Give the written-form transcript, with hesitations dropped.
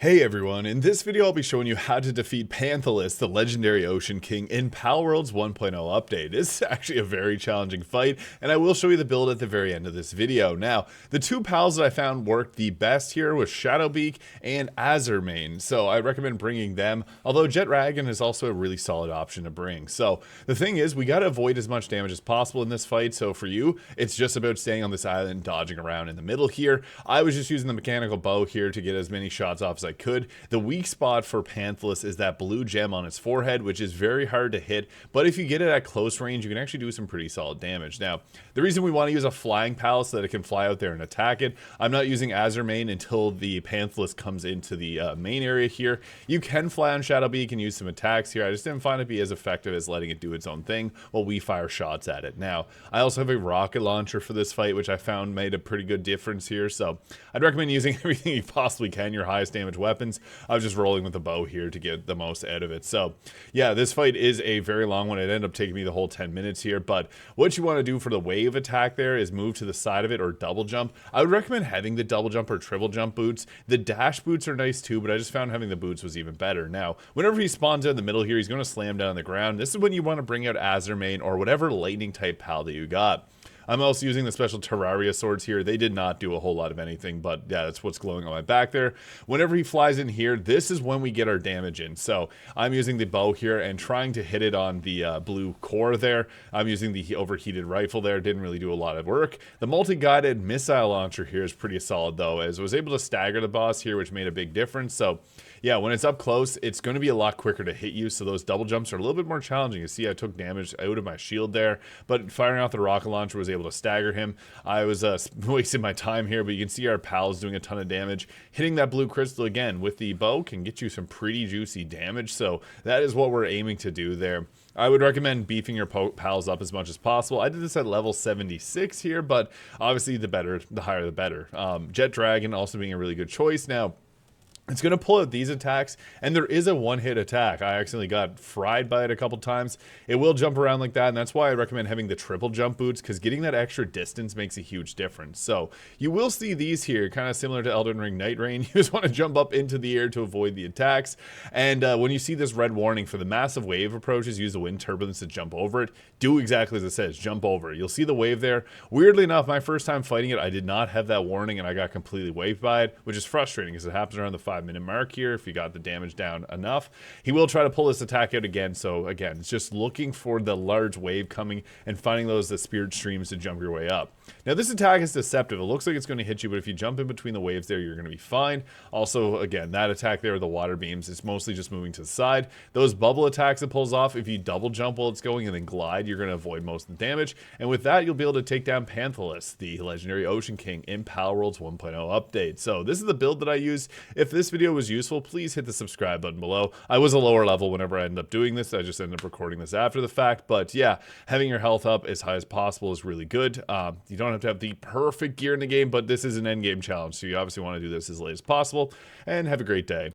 Hey everyone, in this video I'll be showing you how to defeat Panthalus, the legendary Ocean King, in Palworld's 1.0 update. This is actually a very challenging fight, and I will show you the build at the very end of this video. Now, the two pals that I found worked the best here was Shadowbeak and Azurmane, so I recommend bringing them, although Jet Dragon is also a really solid option to bring. So, the thing is, we gotta avoid as much damage as possible in this fight, so for you, it's just about staying on this island, dodging around in the middle here. I was just using the mechanical bow here to get as many shots off as I could. The weak spot for Panthalus is that blue gem on its forehead, which is very hard to hit, but if you get it at close range, you can actually do some pretty solid damage. Now, the reason we want to use a flying pal so that it can fly out there and attack it, I'm not using Azurmane until the Panthalus comes into the main area here. You can fly on Shadowbeak and use some attacks here. I just didn't find it be as effective as letting it do its own thing while we fire shots at it. Now, I also have a rocket launcher for this fight, which I found made a pretty good difference here, so I'd recommend using everything you possibly can, your highest damage weapons. I was just rolling with the bow here to get the most out of it. So yeah, this fight is a very long one. It ended up taking me the whole 10 minutes here, but what you want to do for the wave attack there is move to the side of it or double jump. I would recommend having the double jump or triple jump boots. The dash boots are nice too, but I just found having the boots was even better. Now, whenever he spawns out in the middle here, he's going to slam down on the ground. This is when you want to bring out Azurmane or whatever lightning type pal that you got. I'm also using the special Terraria swords here. They did not do a whole lot of anything, but yeah, that's what's glowing on my back there. Whenever he flies in here, this is when we get our damage in. So I'm using the bow here and trying to hit it on the blue core there. I'm using the overheated rifle there. Didn't really do a lot of work. The multi-guided missile launcher here is pretty solid though, as I was able to stagger the boss here, which made a big difference. So yeah, when it's up close, it's going to be a lot quicker to hit you, so those double jumps are a little bit more challenging. You see I took damage out of my shield there, but firing off the rocket launcher was able to stagger him. I was wasting my time here, but you can see our pals doing a ton of damage. Hitting that blue crystal again with the bow can get you some pretty juicy damage, so that is what we're aiming to do there. I would recommend beefing your pals up as much as possible. I did this at level 76 here, but obviously the higher the better. Jet Dragon also being a really good choice. Now, it's going to pull out these attacks, and there is a one-hit attack. I accidentally got fried by it a couple times. It will jump around like that, and that's why I recommend having the triple jump boots, because getting that extra distance makes a huge difference. So you will see these here, kind of similar to Elden Ring Night Rain. You just want to jump up into the air to avoid the attacks. And when you see this red warning for the massive wave approaches, use the wind turbulence to jump over it. Do exactly as it says, jump over it. You'll see the wave there. Weirdly enough, my first time fighting it, I did not have that warning, and I got completely waved by it, which is frustrating because it happens around the 5-minute mark here if you got the damage down enough. He will try to pull this attack out again, so again, it's just looking for the large wave coming and finding the spirit streams to jump your way up. Now this attack is deceptive. It looks like it's going to hit you, but if you jump in between the waves there, you're going to be fine. Also, again, that attack there with the water beams is mostly just moving to the side. Those bubble attacks it pulls off, if you double jump while it's going and then glide, you're going to avoid most of the damage. And with that, you'll be able to take down Panthalus, the legendary Ocean King, in Palworld's 1.0 update. So this is the build that I use. If this video was useful, please hit the subscribe button below. I was a lower level whenever I ended up doing this. I just ended up recording this after the fact. But yeah, having your health up as high as possible is really good. You don't have to have the perfect gear in the game, but this is an end game challenge, so you obviously want to do this as late as possible. And have a great day.